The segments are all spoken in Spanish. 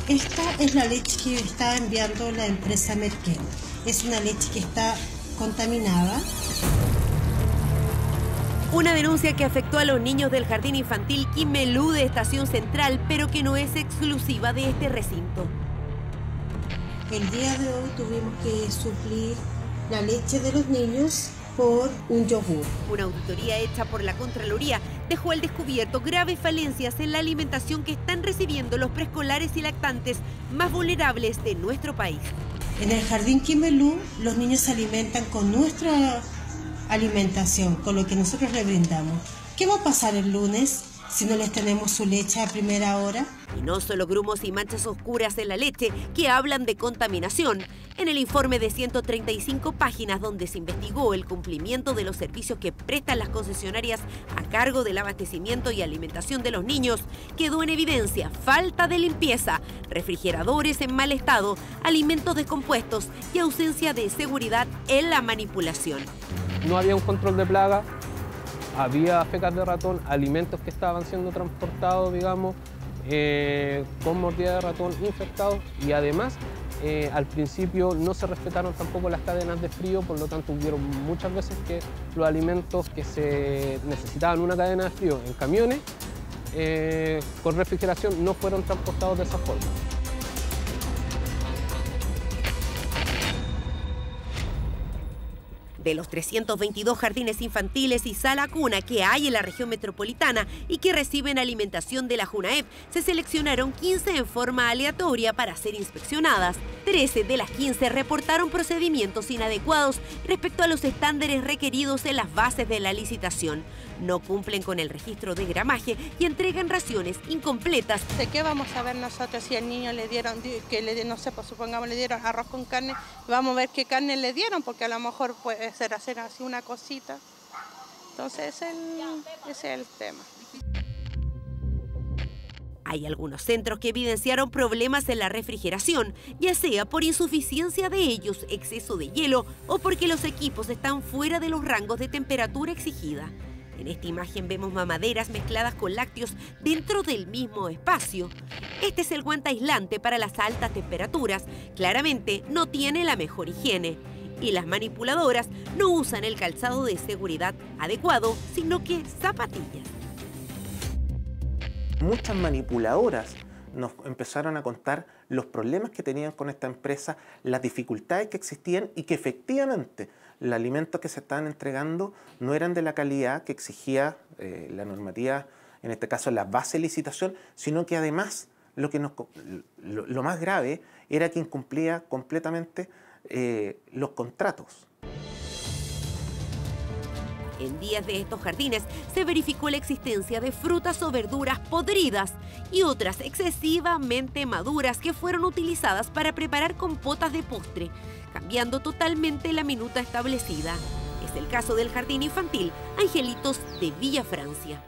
Esta es la leche que está enviando la empresa Merquén. Es una leche que está contaminada. Una denuncia que afectó a los niños del jardín infantil Quimelú de Estación Central, pero que no es exclusiva de este recinto. El día de hoy tuvimos que suplir la leche de los niños por un yogur. Una auditoría hecha por la Contraloría dejó al descubierto graves falencias en la alimentación que están recibiendo los preescolares y lactantes más vulnerables de nuestro país. En el jardín Quimelú, los niños se alimentan con nuestra alimentación, con lo que nosotros les brindamos. ¿Qué va a pasar el lunes si no les tenemos su leche a primera hora? Y no solo grumos y manchas oscuras en la leche que hablan de contaminación. En el informe de 135 páginas donde se investigó el cumplimiento de los servicios que prestan las concesionarias a cargo del abastecimiento y alimentación de los niños, quedó en evidencia falta de limpieza, refrigeradores en mal estado, alimentos descompuestos y ausencia de seguridad en la manipulación. No había un control de plaga, había fecas de ratón, alimentos que estaban siendo transportados, digamos, con mordida de ratón infectados y además al principio no se respetaron tampoco las cadenas de frío, por lo tanto hubieron muchas veces que los alimentos que se necesitaban una cadena de frío en camiones con refrigeración no fueron transportados de esa forma. De los 322 jardines infantiles y sala cuna que hay en la región metropolitana y que reciben alimentación de la Junaep, se seleccionaron 15 en forma aleatoria para ser inspeccionadas. 13 de las 15 reportaron procedimientos inadecuados respecto a los estándares requeridos en las bases de la licitación. No cumplen con el registro de gramaje y entregan raciones incompletas. ¿De qué vamos a ver nosotros si al niño le dieron, no sé, pues supongamos le dieron arroz con carne? Vamos a ver qué carne le dieron, porque a lo mejor puede ser hacer así una cosita. Entonces ese es el tema. Hay algunos centros que evidenciaron problemas en la refrigeración, ya sea por insuficiencia de ellos, exceso de hielo o porque los equipos están fuera de los rangos de temperatura exigida. En esta imagen vemos mamaderas mezcladas con lácteos dentro del mismo espacio. Este es el guante aislante para las altas temperaturas. Claramente no tiene la mejor higiene. Y las manipuladoras no usan el calzado de seguridad adecuado, sino que zapatillas. Muchas manipuladoras nos empezaron a contar los problemas que tenían con esta empresa, las dificultades que existían y que efectivamente los alimentos que se estaban entregando no eran de la calidad que exigía la normativa, en este caso la base de licitación, sino que además lo más grave era que incumplía completamente los contratos. En 10 de estos jardines se verificó la existencia de frutas o verduras podridas y otras excesivamente maduras que fueron utilizadas para preparar compotas de postre, cambiando totalmente la minuta establecida. Es el caso del jardín infantil Angelitos de Villa Francia.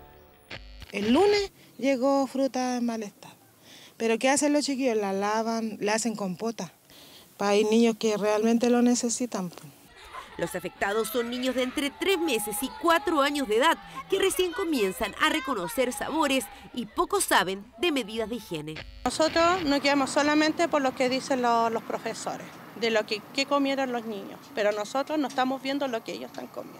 El lunes llegó fruta en mal estado, pero ¿qué hacen los chiquillos? La lavan, la hacen compota. Hay niños que realmente lo necesitan. Los afectados son niños de entre 3 meses y 4 años de edad que recién comienzan a reconocer sabores y poco saben de medidas de higiene. Nosotros nos guiamos solamente por lo que dicen los profesores, de lo que comieron los niños, pero nosotros no estamos viendo lo que ellos están comiendo.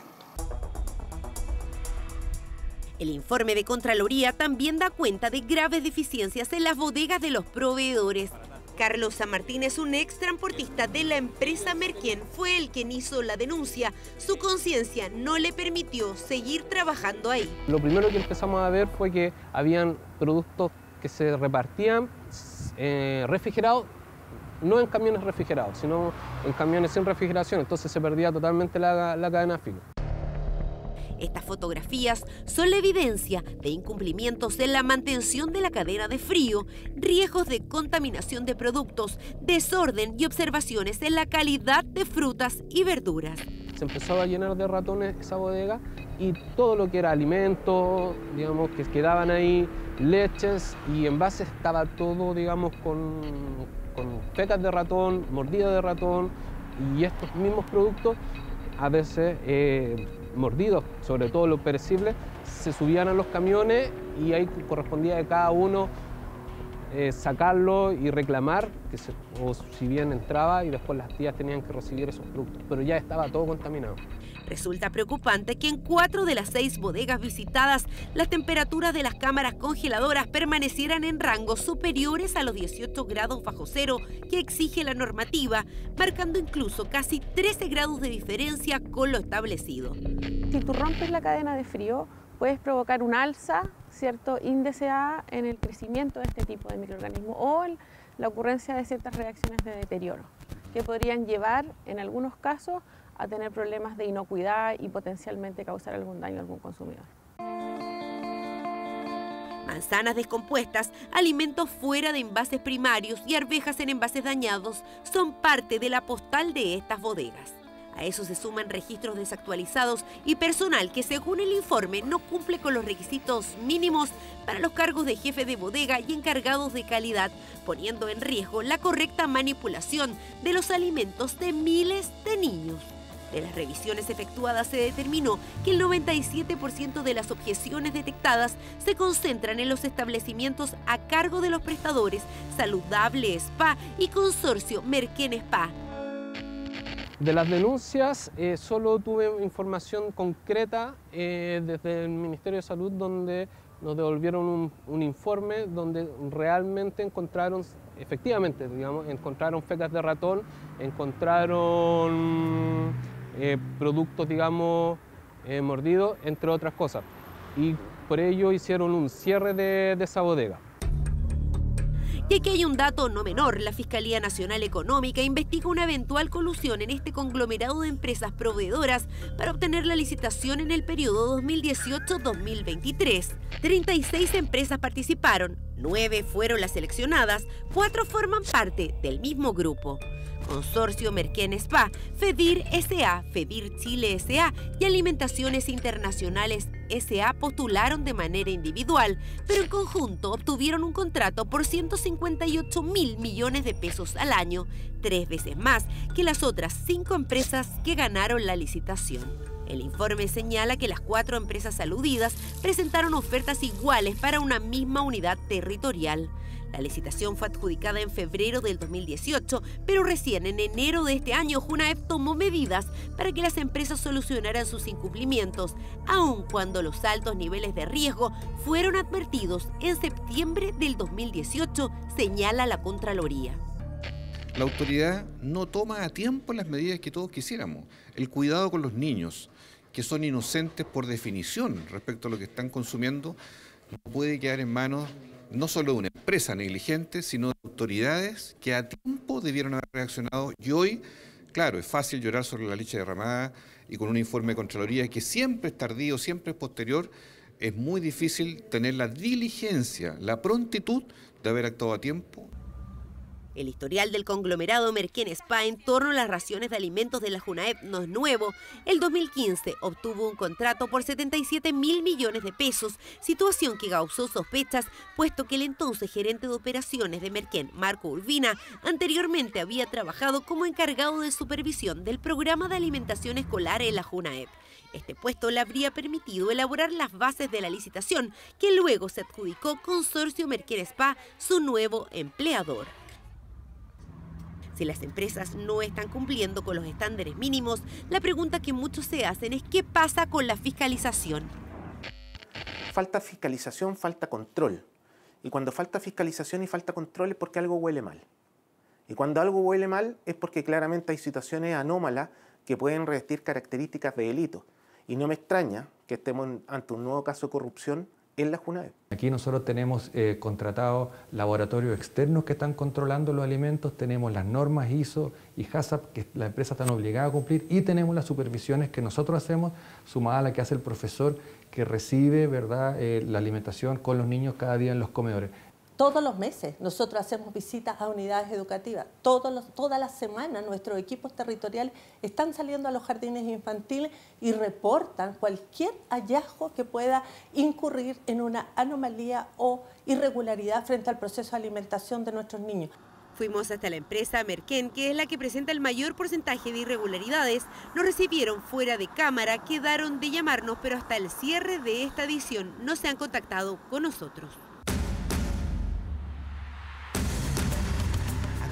El informe de Contraloría también da cuenta de graves deficiencias en las bodegas de los proveedores. Carlos San Martín es un ex transportista de la empresa Merquén, fue el quien hizo la denuncia. Su conciencia no le permitió seguir trabajando ahí. Lo primero que empezamos a ver fue que habían productos que se repartían refrigerados, no en camiones refrigerados, sino en camiones sin refrigeración, entonces se perdía totalmente la cadena de frío. Estas fotografías son la evidencia de incumplimientos en la mantención de la cadena de frío, riesgos de contaminación de productos, desorden y observaciones en la calidad de frutas y verduras. Se empezó a llenar de ratones esa bodega y todo lo que era alimentos, digamos, que quedaban ahí, leches y envases, estaba todo, digamos, con fecas de ratón, mordida de ratón y estos mismos productos a veces mordidos, sobre todo los perecibles, se subían a los camiones y ahí correspondía de cada uno sacarlo y reclamar, o si bien entraba y después las tías tenían que recibir esos productos, pero ya estaba todo contaminado. Resulta preocupante que en 4 de las 6 bodegas visitadas, las temperaturas de las cámaras congeladoras permanecieran en rangos superiores a los 18 grados bajo cero que exige la normativa, marcando incluso casi 13 grados de diferencia con lo establecido. Si tú rompes la cadena de frío, puedes provocar un alza, cierto índice A en el crecimiento de este tipo de microorganismos o la ocurrencia de ciertas reacciones de deterioro, que podrían llevar, en algunos casos, a tener problemas de inocuidad y potencialmente causar algún daño a algún consumidor. Manzanas descompuestas, alimentos fuera de envases primarios y arvejas en envases dañados son parte de la postal de estas bodegas. A eso se suman registros desactualizados y personal que, según el informe, no cumple con los requisitos mínimos para los cargos de jefe de bodega y encargados de calidad, poniendo en riesgo la correcta manipulación de los alimentos de miles de niños. De las revisiones efectuadas se determinó que el 97% de las objeciones detectadas se concentran en los establecimientos a cargo de los prestadores Saludable Spa y Consorcio Merquén Spa. De las denuncias, solo tuve información concreta desde el Ministerio de Salud, donde nos devolvieron un informe donde realmente encontraron, efectivamente, digamos, encontraron fecas de ratón, encontraron productos, digamos, mordidos, entre otras cosas. Y por ello hicieron un cierre de esa bodega. Y aquí hay un dato no menor. La Fiscalía Nacional Económica investiga una eventual colusión en este conglomerado de empresas proveedoras para obtener la licitación en el periodo 2018-2023. 36 empresas participaron, 9 fueron las seleccionadas, 4 forman parte del mismo grupo. Consorcio Merquén Spa, Fedir S.A., Fedir Chile S.A. y Alimentaciones Internacionales S.A. postularon de manera individual, pero en conjunto obtuvieron un contrato por 158.000 millones de pesos al año, 3 veces más que las otras 5 empresas que ganaron la licitación. El informe señala que las 4 empresas aludidas presentaron ofertas iguales para una misma unidad territorial. La licitación fue adjudicada en febrero del 2018, pero recién en enero de este año Junaep tomó medidas para que las empresas solucionaran sus incumplimientos, aun cuando los altos niveles de riesgo fueron advertidos en septiembre del 2018, señala la Contraloría. La autoridad no toma a tiempo las medidas que todos quisiéramos. El cuidado con los niños, que son inocentes por definición respecto a lo que están consumiendo, no puede quedar en manos no solo de una empresa negligente, sino de autoridades que a tiempo debieron haber reaccionado. Y hoy, claro, es fácil llorar sobre la leche derramada y con un informe de Contraloría que siempre es tardío, siempre es posterior, es muy difícil tener la diligencia, la prontitud de haber actuado a tiempo. El historial del conglomerado Merquén Spa en torno a las raciones de alimentos de la Junaep no es nuevo. El 2015 obtuvo un contrato por 77.000 millones de pesos, situación que causó sospechas, puesto que el entonces gerente de operaciones de Merquén, Marco Urbina, anteriormente había trabajado como encargado de supervisión del programa de alimentación escolar en la Junaep. Este puesto le habría permitido elaborar las bases de la licitación, que luego se adjudicó Consorcio Merquén Spa, su nuevo empleador. Si las empresas no están cumpliendo con los estándares mínimos, la pregunta que muchos se hacen es ¿qué pasa con la fiscalización? Falta fiscalización, falta control. Y cuando falta fiscalización y falta control es porque algo huele mal. Y cuando algo huele mal es porque claramente hay situaciones anómalas que pueden revestir características de delito. Y no me extraña que estemos ante un nuevo caso de corrupción en la Junaep. Aquí nosotros tenemos contratados laboratorios externos que están controlando los alimentos, tenemos las normas ISO y HACCP que las empresas están obligadas a cumplir y tenemos las supervisiones que nosotros hacemos, sumada a la que hace el profesor que recibe, ¿verdad?, la alimentación con los niños cada día en los comedores. Todos los meses nosotros hacemos visitas a unidades educativas. Todas las semanas nuestros equipos territoriales están saliendo a los jardines infantiles y reportan cualquier hallazgo que pueda incurrir en una anomalía o irregularidad frente al proceso de alimentación de nuestros niños. Fuimos hasta la empresa Merquén, que es la que presenta el mayor porcentaje de irregularidades. Nos recibieron fuera de cámara, quedaron de llamarnos, pero hasta el cierre de esta edición no se han contactado con nosotros.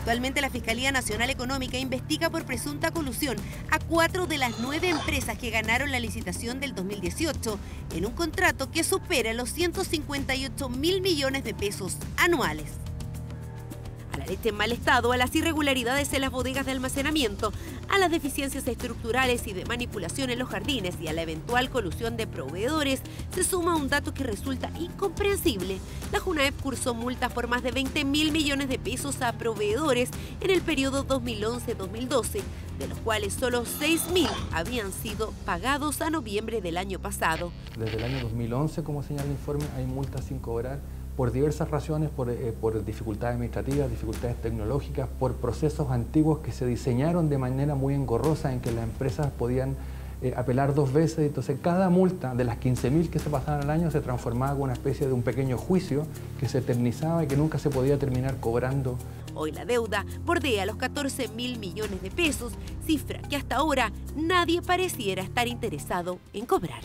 Actualmente la Fiscalía Nacional Económica investiga por presunta colusión a 4 de las 9 empresas que ganaron la licitación del 2018 en un contrato que supera los 158.000 millones de pesos anuales. A la leche en mal estado, a las irregularidades en las bodegas de almacenamiento, a las deficiencias estructurales y de manipulación en los jardines y a la eventual colusión de proveedores, se suma un dato que resulta incomprensible. La JUNAEP cursó multas por más de 20.000 millones de pesos a proveedores en el periodo 2011-2012, de los cuales solo 6.000 habían sido pagados a noviembre del año pasado. Desde el año 2011, como señala el informe, hay multas sin cobrar por diversas razones, por dificultades administrativas, dificultades tecnológicas, por procesos antiguos que se diseñaron de manera muy engorrosa en que las empresas podían apelar 2 veces. Entonces cada multa de las 15.000 que se pasaban al año se transformaba en una especie de un pequeño juicio que se eternizaba y que nunca se podía terminar cobrando. Hoy la deuda bordea los 14.000 millones de pesos, cifra que hasta ahora nadie pareciera estar interesado en cobrar.